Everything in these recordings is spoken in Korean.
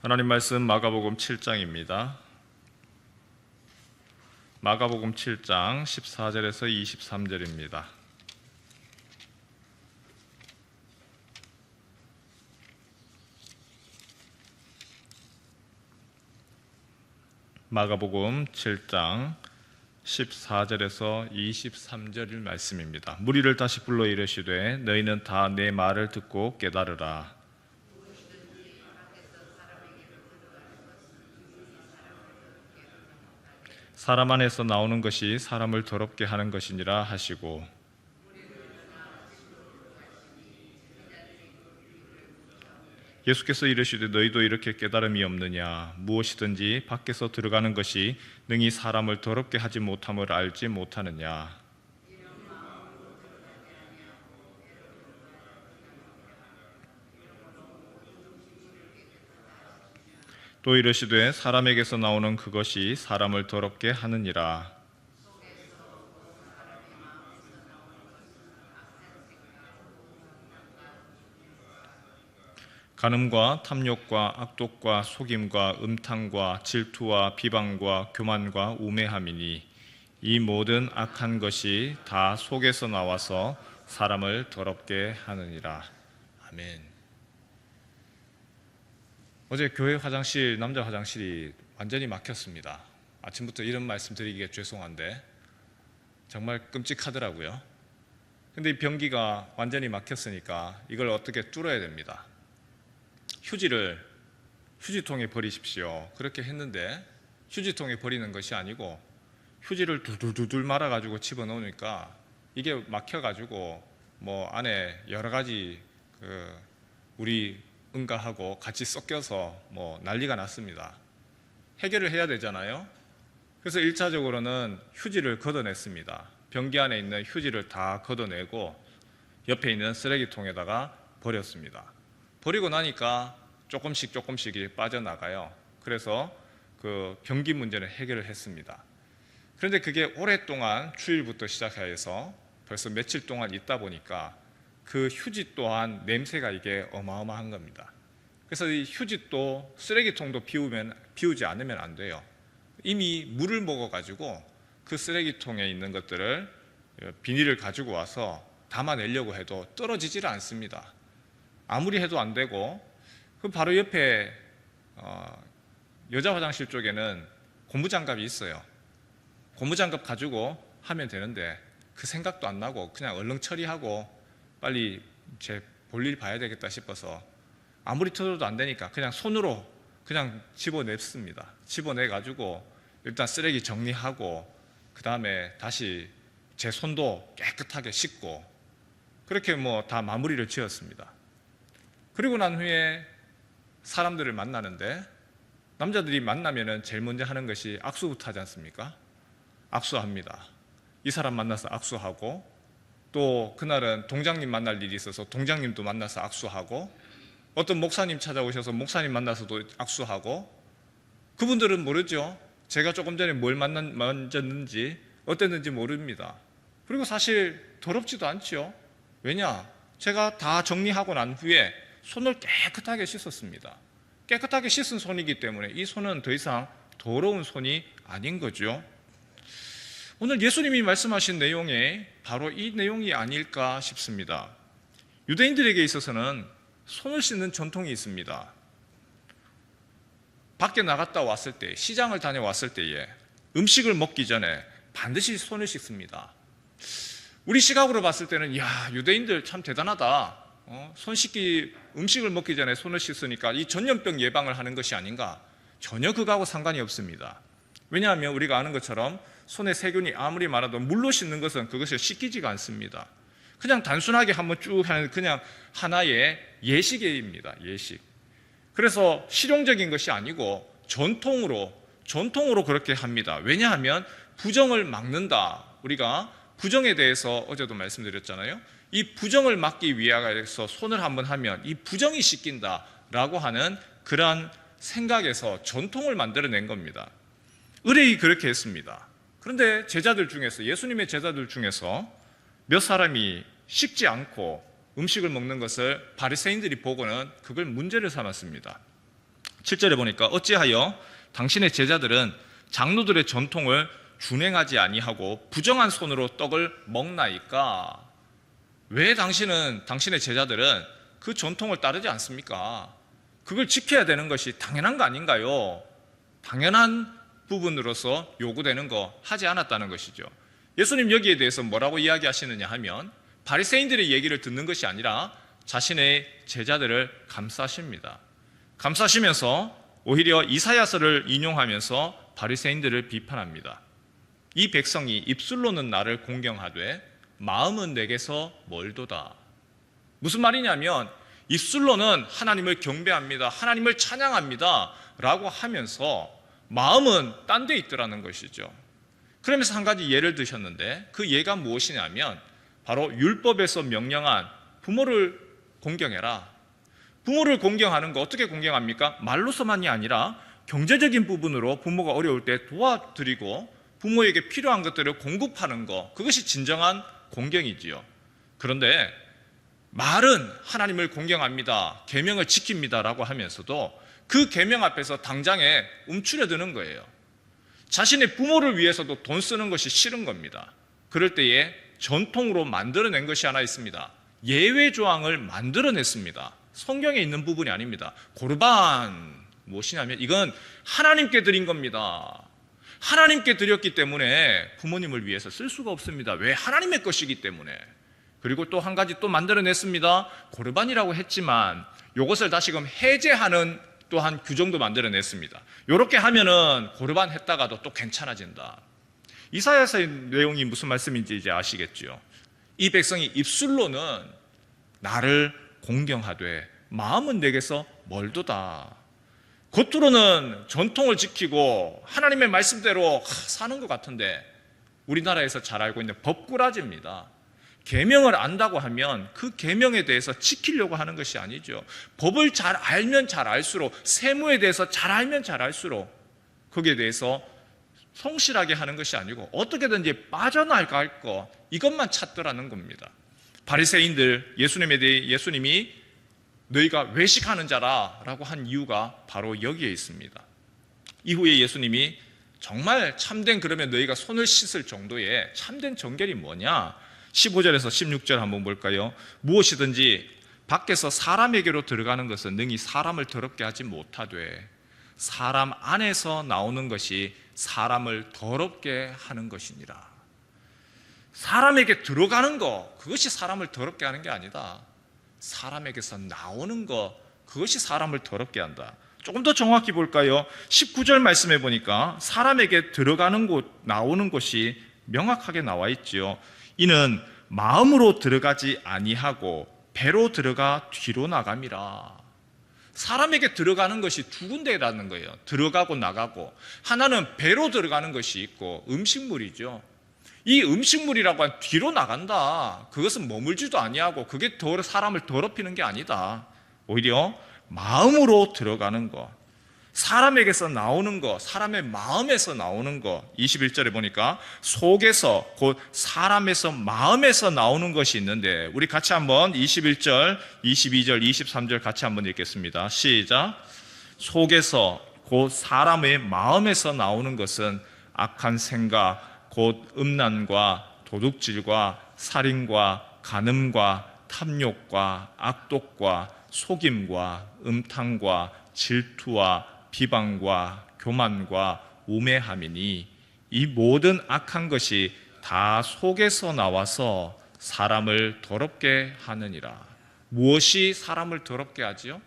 하나님 말씀 마가복음 7장입니다. 마가복음 7장 14절에서 23절입니다. 마가복음 7장 14절에서 23절일 말씀입니다. 무리를 다시 불러 이르시되 너희는 다 내 말을 듣고 깨달으라. 사람 안에서 나오는 것이 사람을 더럽게 하는 것이니라 하시고, 예수께서 이르시되 너희도 이렇게 깨달음이 없느냐? 무엇이든지 밖에서 들어가는 것이 능히 사람을 더럽게 하지 못함을 알지 못하느냐? 또 이르시되 사람에게서 나오는 그것이 사람을 더럽게 하느니라. 간음과 탐욕과 악독과 속임과 음탕과 질투와 비방과 교만과 우매함이니 이 모든 악한 것이 다 속에서 나와서 사람을 더럽게 하느니라. 아멘. 어제 교회 화장실, 남자 화장실이 완전히 막혔습니다. 아침부터 이런 말씀 드리기가 죄송한데 정말 끔찍하더라고요. 근데 이 변기가 완전히 막혔으니까 이걸 어떻게 뚫어야 됩니다. 휴지를 휴지통에 버리십시오. 그렇게 했는데 휴지통에 버리는 것이 아니고 휴지를 둘둘둘 말아가지고 집어넣으니까 이게 막혀가지고 안에 여러 가지 우리 응가하고 같이 섞여서 난리가 났습니다. 해결을 해야 되잖아요. 그래서 1차적으로는 휴지를 걷어냈습니다. 변기 안에 있는 휴지를 다 걷어내고 옆에 있는 쓰레기통에다가 버렸습니다. 버리고 나니까 조금씩 빠져나가요. 그래서 그 변기 문제는 해결을 했습니다. 그런데 그게 오랫동안 주일부터 시작해서 벌써 며칠 동안 있다 보니까 그 휴지 또한 냄새가 이게 어마어마한 겁니다. 그래서 이 휴지도 쓰레기통도 비우지 않으면 안 돼요. 이미 물을 먹어가지고 그 쓰레기통에 있는 것들을 비닐을 가지고 와서 담아내려고 해도 떨어지질 않습니다. 아무리 해도 안 되고, 그 바로 옆에 여자 화장실 쪽에는 고무장갑이 있어요. 고무장갑 가지고 하면 되는데 그 생각도 안 나고 그냥 얼른 처리하고 빨리 제 볼일 봐야 되겠다 싶어서 아무리 터져도 안 되니까 그냥 손으로 그냥 집어냈습니다. 집어내가지고 일단 쓰레기 정리하고 그 다음에 다시 제 손도 깨끗하게 씻고 그렇게 다 마무리를 지었습니다. 그리고 난 후에 사람들을 만나는데 남자들이 만나면은 제일 먼저 하는 것이 악수부터 하지 않습니까? 악수합니다. 이 사람 만나서 악수하고 또 그날은 동장님 만날 일이 있어서 동장님도 만나서 악수하고 어떤 목사님 찾아오셔서 목사님 만나서도 악수하고 그분들은 모르죠. 제가 조금 전에 뭘 만졌는지 어땠는지 모릅니다. 그리고 사실 더럽지도 않죠. 왜냐? 제가 다 정리하고 난 후에 손을 깨끗하게 씻었습니다. 깨끗하게 씻은 손이기 때문에 이 손은 더 이상 더러운 손이 아닌 거죠. 오늘 예수님이 말씀하신 내용에 바로 이 내용이 아닐까 싶습니다. 유대인들에게 있어서는 손을 씻는 전통이 있습니다. 밖에 나갔다 왔을 때, 시장을 다녀왔을 때에 음식을 먹기 전에 반드시 손을 씻습니다. 우리 시각으로 봤을 때는 유대인들 참 대단하다. 손 씻기, 음식을 먹기 전에 손을 씻으니까 이 전염병 예방을 하는 것이 아닌가? 전혀 그거하고 상관이 없습니다. 왜냐하면 우리가 아는 것처럼 손에 세균이 아무리 많아도 물로 씻는 것은 그것을 씻기지가 않습니다. 그냥 단순하게 한번 쭉 하는 그냥 하나의 예식입니다. 예식. 그래서 실용적인 것이 아니고 전통으로 그렇게 합니다. 왜냐하면 부정을 막는다. 우리가 부정에 대해서 어제도 말씀드렸잖아요. 이 부정을 막기 위해서 손을 한번 하면 이 부정이 씻긴다라고 하는 그러한 생각에서 전통을 만들어낸 겁니다. 의뢰이 그렇게 했습니다. 그런데 제자들 중에서, 예수님의 제자들 중에서 몇 사람이 씻지 않고 음식을 먹는 것을 바리새인들이 보고는 그걸 문제를 삼았습니다. 7절에 보니까 어찌하여 당신의 제자들은 장로들의 전통을 준행하지 아니하고 부정한 손으로 떡을 먹나이까? 왜 당신의 제자들은 그 전통을 따르지 않습니까? 그걸 지켜야 되는 것이 당연한 거 아닌가요? 당연한 부분으로서 요구되는 거 하지 않았다는 것이죠. 예수님 여기에 대해서 뭐라고 이야기하시느냐 하면 바리새인들의 얘기를 듣는 것이 아니라 자신의 제자들을 감싸십니다. 감싸시면서 오히려 이사야서를 인용하면서 바리새인들을 비판합니다. 이 백성이 입술로는 나를 공경하되 마음은 내게서 멀도다. 무슨 말이냐면 입술로는 하나님을 경배합니다, 하나님을 찬양합니다 라고 하면서 마음은 딴 데 있더라는 것이죠. 그러면서 한 가지 예를 드셨는데 그 예가 무엇이냐면 바로 율법에서 명령한 부모를 공경해라. 부모를 공경하는 거 어떻게 공경합니까? 말로서만이 아니라 경제적인 부분으로 부모가 어려울 때 도와드리고 부모에게 필요한 것들을 공급하는 거, 그것이 진정한 공경이지요. 그런데 말은 하나님을 공경합니다, 계명을 지킵니다 라고 하면서도 그 계명 앞에서 당장에 움츠려드는 거예요. 자신의 부모를 위해서도 돈 쓰는 것이 싫은 겁니다. 그럴 때에 전통으로 만들어낸 것이 하나 있습니다. 예외 조항을 만들어냈습니다. 성경에 있는 부분이 아닙니다. 고르반 무엇이냐면 이건 하나님께 드린 겁니다. 하나님께 드렸기 때문에 부모님을 위해서 쓸 수가 없습니다. 왜? 하나님의 것이기 때문에. 그리고 또 한 가지 또 만들어냈습니다. 고르반이라고 했지만 이것을 다시금 해제하는 또한 규정도 만들어냈습니다. 이렇게 하면은 고르반 했다가도 또 괜찮아진다. 이사야서의 내용이 무슨 말씀인지 이제 아시겠죠? 이 백성이 입술로는 나를 공경하되 마음은 내게서 멀도다. 겉으로는 전통을 지키고 하나님의 말씀대로 사는 것 같은데 우리나라에서 잘 알고 있는 법꾸라지입니다. 계명을 안다고 하면 그 계명에 대해서 지키려고 하는 것이 아니죠. 법을 잘 알면 잘 알수록, 세무에 대해서 잘 알면 잘 알수록 거기에 대해서 성실하게 하는 것이 아니고 어떻게든지 빠져나갈 거, 이것만 찾더라는 겁니다. 바리새인들, 예수님에 대해 예수님이 너희가 외식하는 자라 라고 한 이유가 바로 여기에 있습니다. 이후에 예수님이 정말 참된, 그러면 너희가 손을 씻을 정도의 참된 정결이 뭐냐? 15절에서 16절 한번 볼까요? 무엇이든지 밖에서 사람에게로 들어가는 것은 능히 사람을 더럽게 하지 못하되 사람 안에서 나오는 것이 사람을 더럽게 하는 것이니라. 사람에게 들어가는 거, 그것이 사람을 더럽게 하는 게 아니다. 사람에게서 나오는 거, 그것이 사람을 더럽게 한다. 조금 더 정확히 볼까요? 19절 말씀해 보니까 사람에게 들어가는 곳, 나오는 곳이 명확하게 나와 있지요. 이는 마음으로 들어가지 아니하고 배로 들어가 뒤로 나감이라. 사람에게 들어가는 것이 두 군데라는 거예요. 들어가고 나가고. 하나는 배로 들어가는 것이 있고 음식물이죠. 이 음식물이라고 하면 뒤로 나간다. 그것은 머물지도 아니하고 그게 사람을 더럽히는 게 아니다. 오히려 마음으로 들어가는 것, 사람에게서 나오는 것, 사람의 마음에서 나오는 것. 21절에 보니까 속에서, 곧 사람에서, 마음에서 나오는 것이 있는데 우리 같이 한번 21절, 22절, 23절 같이 한번 읽겠습니다. 시작. 속에서, 곧 사람의 마음에서 나오는 것은 악한 생각, 곧 음란과 도둑질과 살인과 간음과 탐욕과 악독과 속임과 음탕과 질투와 비방과 교만과 우매함이니 이 모든 악한 것이 다 속에서 나와서 사람을 더럽게 하느니라. 무엇이 사람을 더럽게 하지요?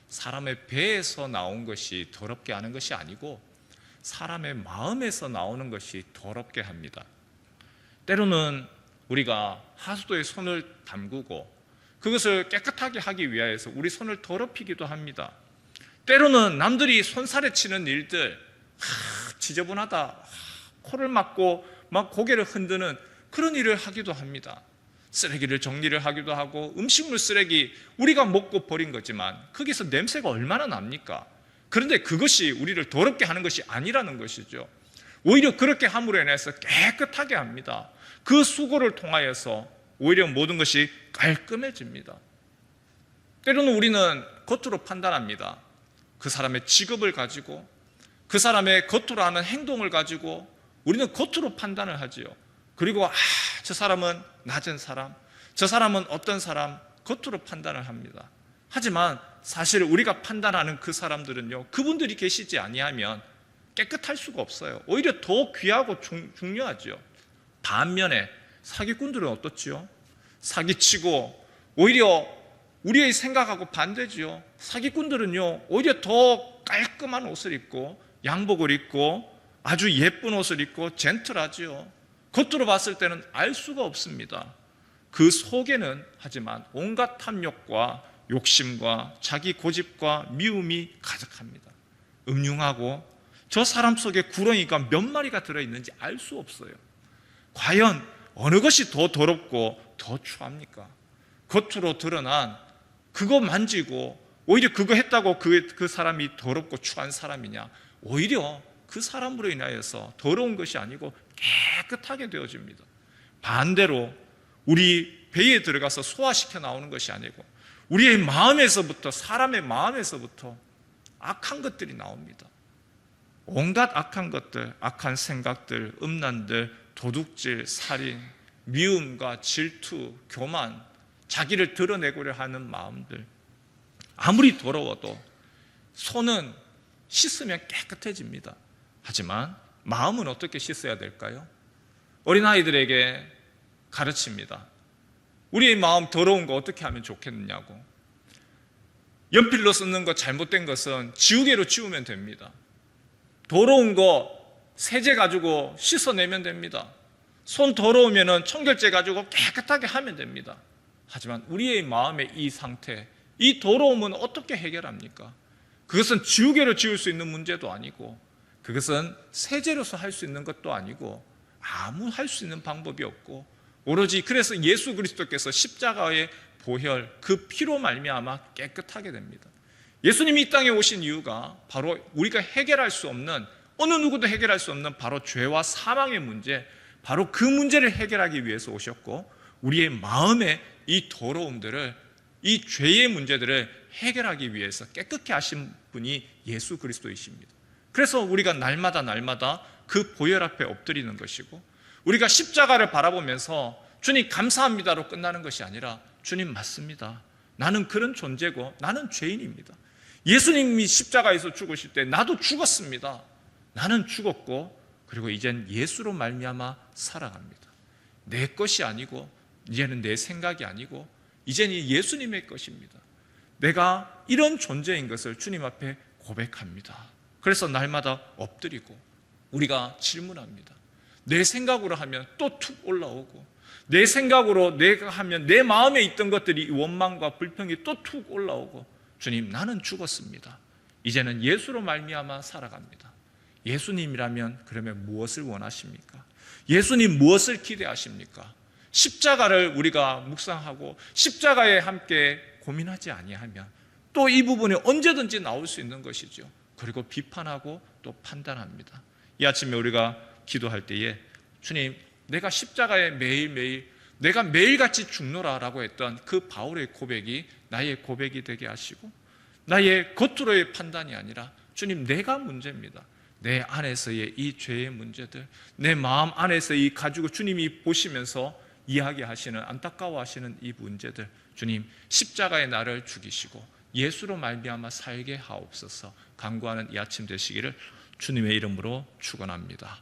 사람의 배에서 나온 것이 더럽게 하는 것이 아니고 사람의 마음에서 나오는 것이 더럽게 합니다. 때로는 우리가 하수도에 손을 담그고 그것을 깨끗하게 하기 위하여서 우리 손을 더럽히기도 합니다. 때로는 남들이 손살에 치는 일들, 지저분하다, 코를 막고 막 고개를 흔드는 그런 일을 하기도 합니다. 쓰레기를 정리를 하기도 하고 음식물 쓰레기 우리가 먹고 버린 거지만 거기서 냄새가 얼마나 납니까? 그런데 그것이 우리를 더럽게 하는 것이 아니라는 것이죠. 오히려 그렇게 함으로 인해서 깨끗하게 합니다. 그 수고를 통하여서 오히려 모든 것이 깔끔해집니다. 때로는 우리는 겉으로 판단합니다. 그 사람의 직업을 가지고 그 사람의 겉으로 하는 행동을 가지고 우리는 겉으로 판단을 하지요. 그리고 저 사람은 낮은 사람, 저 사람은 어떤 사람, 겉으로 판단을 합니다. 하지만 사실 우리가 판단하는 그 사람들은요, 그분들이 계시지 아니하면 깨끗할 수가 없어요. 오히려 더 귀하고 중요하죠. 반면에 사기꾼들은 어떻지요? 사기치고 오히려 우리의 생각하고 반대지요. 사기꾼들은요, 오히려 더 깔끔한 옷을 입고 양복을 입고 아주 예쁜 옷을 입고 젠틀하지요. 겉으로 봤을 때는 알 수가 없습니다. 그 속에는 하지만 온갖 탐욕과 욕심과 자기 고집과 미움이 가득합니다. 음흉하고 저 사람 속에 구렁이가 몇 마리가 들어있는지 알 수 없어요. 과연 어느 것이 더 더럽고 더 추합니까? 겉으로 드러난 그거 만지고 오히려 그거 했다고 그 사람이 더럽고 추한 사람이냐? 오히려 그 사람으로 인하여서 더러운 것이 아니고 깨끗하게 되어집니다. 반대로 우리 배에 들어가서 소화시켜 나오는 것이 아니고 우리의 마음에서부터, 사람의 마음에서부터 악한 것들이 나옵니다. 온갖 악한 것들, 악한 생각들, 음란들, 도둑질, 살인, 미움과 질투, 교만, 자기를 드러내고자 하는 마음들. 아무리 더러워도 손은 씻으면 깨끗해집니다. 하지만 마음은 어떻게 씻어야 될까요? 어린아이들에게 가르칩니다. 우리의 마음 더러운 거 어떻게 하면 좋겠느냐고. 연필로 쓰는 거 잘못된 것은 지우개로 지우면 됩니다. 더러운 거 세제 가지고 씻어내면 됩니다. 손 더러우면 청결제 가지고 깨끗하게 하면 됩니다. 하지만 우리의 마음의 이 상태, 이 더러움은 어떻게 해결합니까? 그것은 지우개로 지울 수 있는 문제도 아니고 그것은 세제로서 할 수 있는 것도 아니고 아무 할 수 있는 방법이 없고 오로지 그래서 예수 그리스도께서 십자가의 보혈, 그 피로 말미암아 깨끗하게 됩니다. 예수님이 이 땅에 오신 이유가 바로 우리가 해결할 수 없는, 어느 누구도 해결할 수 없는 바로 죄와 사망의 문제, 바로 그 문제를 해결하기 위해서 오셨고 우리의 마음의 이 더러움들을, 이 죄의 문제들을 해결하기 위해서 깨끗게 하신 분이 예수 그리스도이십니다. 그래서 우리가 날마다 그 보혈 앞에 엎드리는 것이고 우리가 십자가를 바라보면서 주님 감사합니다로 끝나는 것이 아니라 주님 맞습니다. 나는 그런 존재고 나는 죄인입니다. 예수님이 십자가에서 죽으실 때 나도 죽었습니다. 나는 죽었고 그리고 이젠 예수로 말미암아 살아갑니다. 내 것이 아니고 이제는 내 생각이 아니고 이제는 예수님의 것입니다. 내가 이런 존재인 것을 주님 앞에 고백합니다. 그래서 날마다 엎드리고 우리가 질문합니다. 내 생각으로 하면 또 툭 올라오고 내 생각으로 내가 하면 내 마음에 있던 것들이 원망과 불평이 또 툭 올라오고 주님 나는 죽었습니다. 이제는 예수로 말미암아 살아갑니다. 예수님이라면 그러면 무엇을 원하십니까? 예수님 무엇을 기대하십니까? 십자가를 우리가 묵상하고 십자가에 함께 고민하지 아니하면 또 이 부분이 언제든지 나올 수 있는 것이죠. 그리고 비판하고 또 판단합니다. 이 아침에 우리가 기도할 때에 주님 내가 십자가에 매일매일 내가 매일같이 죽노라라고 했던 그 바울의 고백이 나의 고백이 되게 하시고 나의 겉으로의 판단이 아니라 주님 내가 문제입니다. 내 안에서의 이 죄의 문제들, 내 마음 안에서 이 가지고 주님이 보시면서 이야기하시는 안타까워하시는 이 문제들, 주님 십자가의 나를 죽이시고 예수로 말미암아 살게 하옵소서 간구하는 이 아침 되시기를 주님의 이름으로 축원합니다.